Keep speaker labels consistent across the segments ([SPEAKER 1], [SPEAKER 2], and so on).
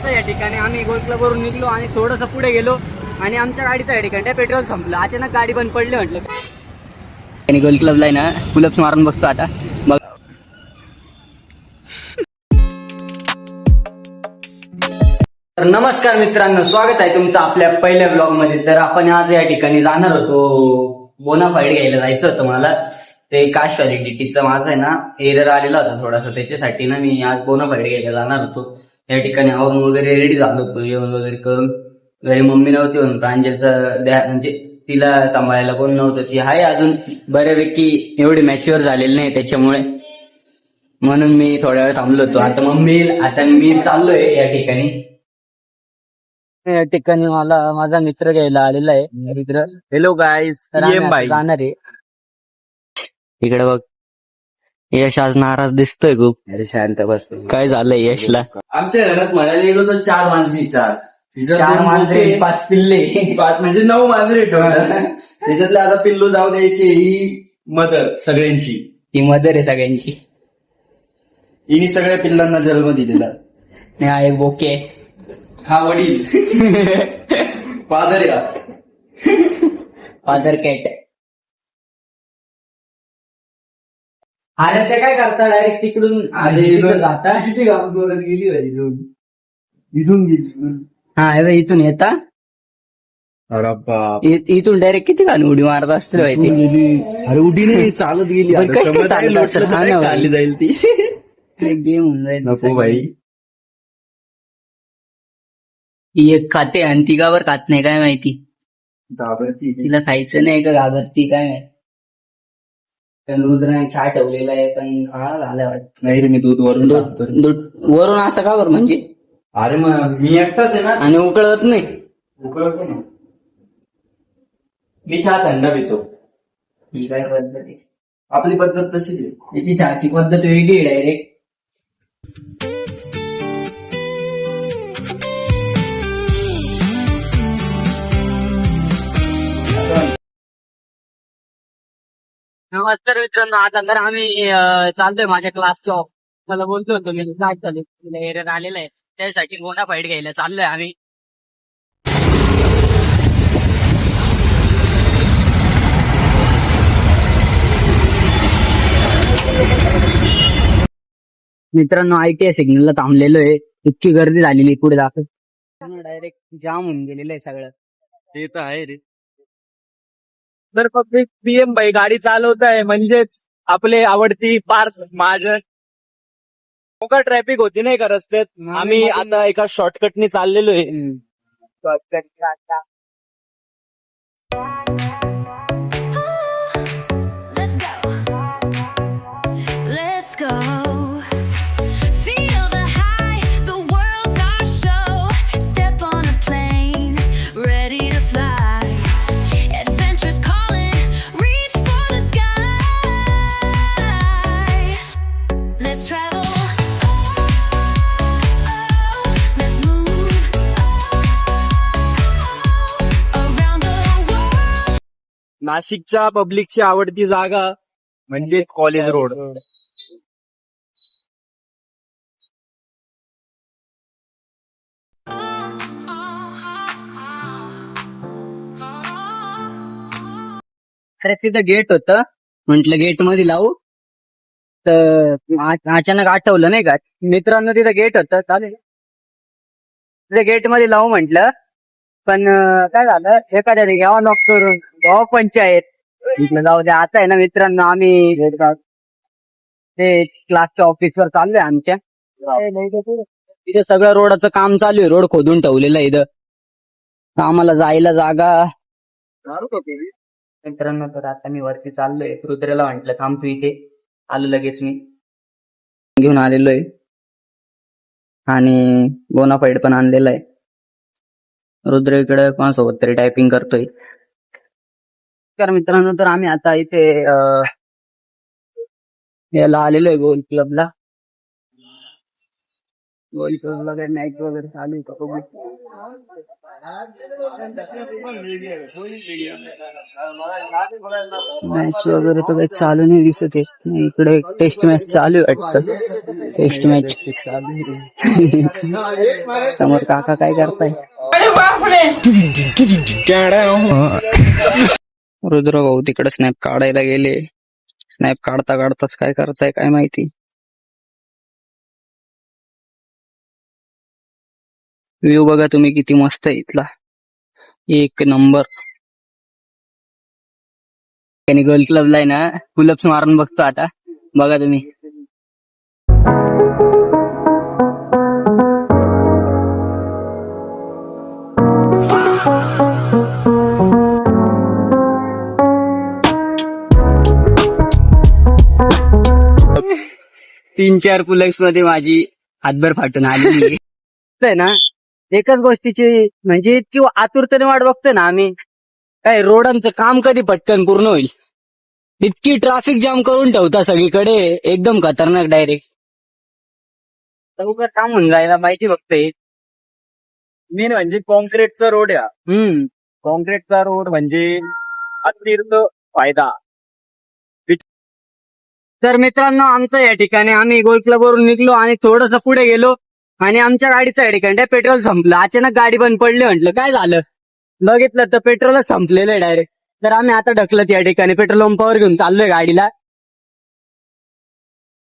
[SPEAKER 1] वाजता या ठिकाणी आम्ही गोल क्लब वरून निघलो आणि थोडंसं पुढे गेलो आणि आमच्या गाडीचं या ठिकाणी पेट्रोल संपलं. अचानक गाडी बंद पडली म्हटलं. आणि गोल क्लबला आहे ना पुलप्स मारून बघतो आता. मग तर नमस्कार मित्रांनो, स्वागत आहे तुमचं आपल्या पहिल्या ब्लॉग मध्ये. तर आपण आज या ठिकाणी जाणार होतो, बोनाफाईड घ्यायला जायचं होतं मला. ते कास्ट व्हॅलिडिटीचा माझा आहे ना एरर आलेला होता थोडासा, त्याच्यासाठी ना मी आज बोनाफाईड घ्यायला जाणार होतो. या ठिकाणी आवरून वगैरे रेडी झालो होतो, जेवण वगैरे करून. घरी मम्मी नव्हती म्हणून प्रांजलचं म्हणजे तिला सांभाळायला कोण नव्हतं. ती आहे अजून बऱ्यापैकी एवढी मॅच्युअर झालेली नाही, त्याच्यामुळे म्हणून मी थोड्या वेळ थांबलो होतो. आता मी चाललोय या ठिकाणी. या ठिकाणी मला माझा मित्र घ्यायला आलेला आहे. मित्र
[SPEAKER 2] हॅलो गाईज,
[SPEAKER 1] जाणार आहे. इकडे बघ, यश आज नाराज दिसतोय खूप.
[SPEAKER 2] अरे शांत बस.
[SPEAKER 1] काय झालंय यशला?
[SPEAKER 2] आमच्या घरात म्हणायला गेलो तर 4 मांजरी, 4
[SPEAKER 1] मांजरे 5 पिल्ले,
[SPEAKER 2] 5 म्हणजे 9 मांजरी ठेवणार. त्याच्यातले आता पिल्लू जाऊ द्यायचे. ही मदर सगळ्यांची,
[SPEAKER 1] ही मदर आहे सगळ्यांची.
[SPEAKER 2] हिने सगळ्या पिल्लांना जन्म दिलेला.
[SPEAKER 1] नाही हा एक बोके,
[SPEAKER 2] हा वडील. फादर या
[SPEAKER 1] फादर कॅट. अरे ते काय करता डायरेक्ट तिकडून जाता.
[SPEAKER 2] किती गावात गेली इथून गेली.
[SPEAKER 1] हा इथून येता.
[SPEAKER 2] अरे बाप,
[SPEAKER 1] इथून डायरेक्ट किती घालून उडी मारत असते माहिती.
[SPEAKER 2] अरे उडी नाही, चालत गेली.
[SPEAKER 1] कशी चालत असेल? हा ना,
[SPEAKER 2] चालली जाईल ती.
[SPEAKER 1] गेम होऊन जाईल.
[SPEAKER 2] नको भाई.
[SPEAKER 1] ही एक खाते आणि ती गावर खात नाही काय माहिती. तिला खायचं नाही का घाबरती काय माहिती. रुद्राने चहा ठेवलेला आहे पण काळा झालाय वाटत.
[SPEAKER 2] नाही रे, मी दूध वरून
[SPEAKER 1] वरून असं का बरं म्हणजे?
[SPEAKER 2] अरे मग मी एकटाच आहे ना.
[SPEAKER 1] आणि उकळत नाही.
[SPEAKER 2] उकळतो ना मी, चहा थंड पितो.
[SPEAKER 1] ही काय पद्धत आहे?
[SPEAKER 2] आपली पद्धत तशीच आहे.
[SPEAKER 1] त्याची चहाची पद्धत वेगळी डायरेक्ट. नमस्कार मित्रांनो, आता तर आम्ही चालतोय माझ्या क्लासच्या. मला बोलतो होतो मी काय चालू, तिला एरर आलेला आहे त्यासाठी बोनाफाईड घ्यायला चाललोय आम्ही. मित्रांनो ITI सिग्नलला थांबलेलो आहे. इतकी गर्दी झालेली पुढे दाखव. डायरेक्ट जाम होऊन गेलेलं आहे सगळं.
[SPEAKER 2] ते तर आहे रे. तर पब्लिक PM बाई गाडी चालवत आहे, म्हणजेच आपले आवडती पार्थ महाजन. मोका ट्रॅफिक होती नाही का रस्त्यात. आम्ही आता एका शॉर्टकटनी चाललेलो आहे. Shortcut
[SPEAKER 3] Let's go. Feel the high, the world's our show. Step on a plane, ready to fly. Adventure's calling, reach for the sky. Let's travel. Let's move around the world.
[SPEAKER 2] नाशिकच्या पब्लिकची आवडती जागा म्हणजेच कॉलेज रोड.
[SPEAKER 1] अरे तिथं gate होतं, म्हंटल gate मध्ये लावू. तर अचानक आठवलं नाही का मित्रांनो, तिथं गेट होतं. चालेल तिथं गेट मध्ये लावू म्हंटल, पण काय झालं एखाद्याने घ्यावा नॉक करून गाव पंचायत. म्हटलं जाऊ द्या. आता आहे ना मित्रांनो, आम्ही ते क्लासच्या ऑफिसवर चाललोय आमच्या. तिथे सगळं रोडचं काम चालू आहे, रोड खोदून ठेवलेलं आहे इथं. आम्हाला जायला जागा. मित्रांनो तर आता मी वरती चाललोय. रुद्राला म्हंटल थांब तू इथे, आलो लगेच. मी घेऊन आलेलो आहे आणि बोनाफाईड पण आणलेला आहे. रुद्र इकडे कोणासोबत तरी टायपिंग करतोय. तर मित्रांनो तर आम्ही आता इथे याला आलेलो आहे गोल क्लबला. गोल क्लबला काही मॅच वगैरे चालू आहे का? मॅच वगैरे तर काही चालू नाही दिसत आहे. इकडे टेस्ट मॅच चालू आहे वाटतं. टेस्ट मॅच समोर काका काय करताय? रुद्र भाऊ तिकडे स्नॅप काढायला गेले. स्नॅप काढता काढताच काय करताय काय माहिती. व्ह्यू बघा तुम्ही किती मस्त आहे इथला, एक नंबर. त्याने गर्ल क्लबला आहे ना पुलअप्स मारून बघतो आता, बघा तुम्ही. तीन चार पुलअप्स मध्ये माझी हातभर फाटून आली आहे ना. एकच गोष्टीची म्हणजे इतकी आतुरतेने वाट बघतोय ना आम्ही, काय रोडांचं काम कधी पटकन पूर्ण होईल. इतकी ट्रॅफिक जाम करून ठेवता सगळीकडे, एकदम खतरनाक डायरेक्ट. लवकर काम होऊन जायला पाहिजे फक्त.
[SPEAKER 2] मेन म्हणजे कॉन्क्रीटचा रोड आहे. कॉन्क्रीटचा रोड म्हणजे अतिरिक्त फायदा.
[SPEAKER 1] तर मित्रांनो, आमचं या ठिकाणी आम्ही गोल्फ क्लब वरून निघलो आणि थोडस पुढे गेलो आणि आमच्या गाडीचं या ठिकाणी पेट्रोल संपलं. अचानक गाडी बंद पडली. म्हटलं काय झालं, बघितलं तर पेट्रोलच संपलेलं आहे डायरेक्ट. तर आम्ही आता ढकलत या ठिकाणी पेट्रोल पंपावर घेऊन चाललोय गाडीला.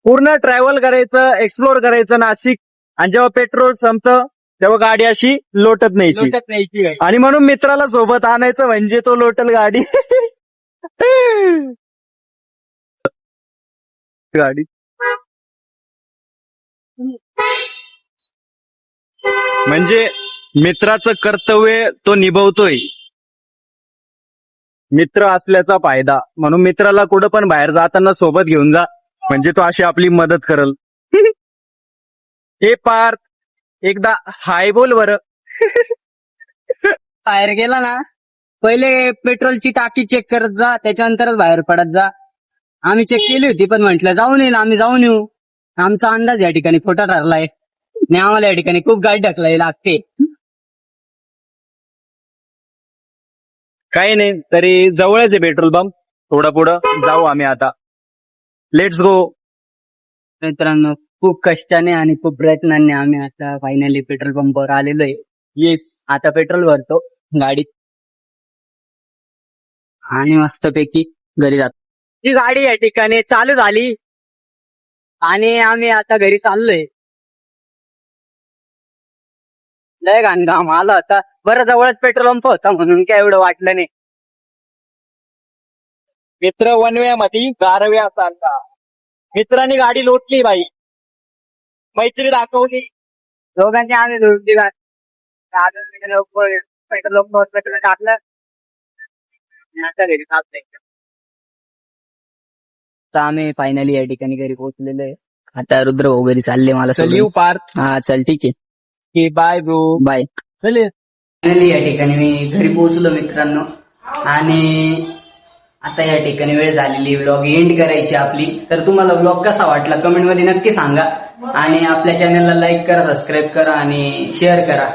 [SPEAKER 2] पूर्ण ट्रॅव्हल करायचं, एक्सप्लोर करायचं नाशिक, आणि जेव्हा पेट्रोल संपतं तेव्हा गाडी अशी लोटत न्यायची. आणि म्हणून मित्राला सोबत आणायचं म्हणजे तो लोटल गाडी. गाडी म्हणजे मित्राचं कर्तव्य तो निभवतोय. मित्र असल्याचा फायदा, म्हणून मित्राला कुठं पण बाहेर जाताना सोबत घेऊन जा, म्हणजे तो अशी आपली मदत करल. हे पार्थ, एकदा हाय बोल बरं.
[SPEAKER 1] बाहेर गेला ना, पहिले पेट्रोलची टाकी चेक करत जा, त्याच्यानंतरच बाहेर पडत जा. आम्ही चेक केली होती पण म्हटलं जाऊन येईल, आम्ही जाऊन येऊ. आमचा अंदाज या ठिकाणी खोटा ठरलाय आणि आम्हाला या ठिकाणी खूप गाडी ढकलावी लागते.
[SPEAKER 2] काही नाही, तरी जवळच आहे पेट्रोल पंप. थोडं पुढं जाऊ आम्ही आता. Let's go.
[SPEAKER 1] मित्रांनो, खूप कष्टाने आणि खूप प्रयत्नाने आम्ही आता फायनली पेट्रोल पंपावर आलेलो आहे.
[SPEAKER 2] येस,
[SPEAKER 1] आता पेट्रोल भरतो गाडीत आणि मस्तपैकी घरी जातो. ती गाडी या ठिकाणी चालू झाली आणि आम्ही आता घरी चाललोय. लय घाणघाम आला होता. बरं जवळच पेट्रोल पंप होता म्हणून काय एवढं वाटलं नाही.
[SPEAKER 2] मित्र वनव्यामध्ये गारव्या चालता. मित्रांनी गाडी लोटली बाई, मैत्री दाखवली.
[SPEAKER 1] दोघांनी आम्ही लुटली पेट्रोल पंप टाकलं. आता घरी चालतंय. तर आम्ही फायनली या ठिकाणी घरी पोहोचलेलो आहे. आता रुद्र भाऊ घरी चालले मला
[SPEAKER 2] चल पार्थ.
[SPEAKER 1] हा चल ठीक आहे,
[SPEAKER 2] बाय ब्रो.
[SPEAKER 1] बाय.
[SPEAKER 2] चल.
[SPEAKER 1] फायनली या ठिकाणी मी घरी पोहोचलो मित्रांनो. आणि आता या ठिकाणी वेळ झालेली व्लॉग एंड करायची आपली. तर तुम्हाला व्लॉग कसा वाटला कमेंट मध्ये नक्की सांगा आणि आपल्या चॅनलला लाईक करा, सबस्क्राईब करा आणि शेअर करा.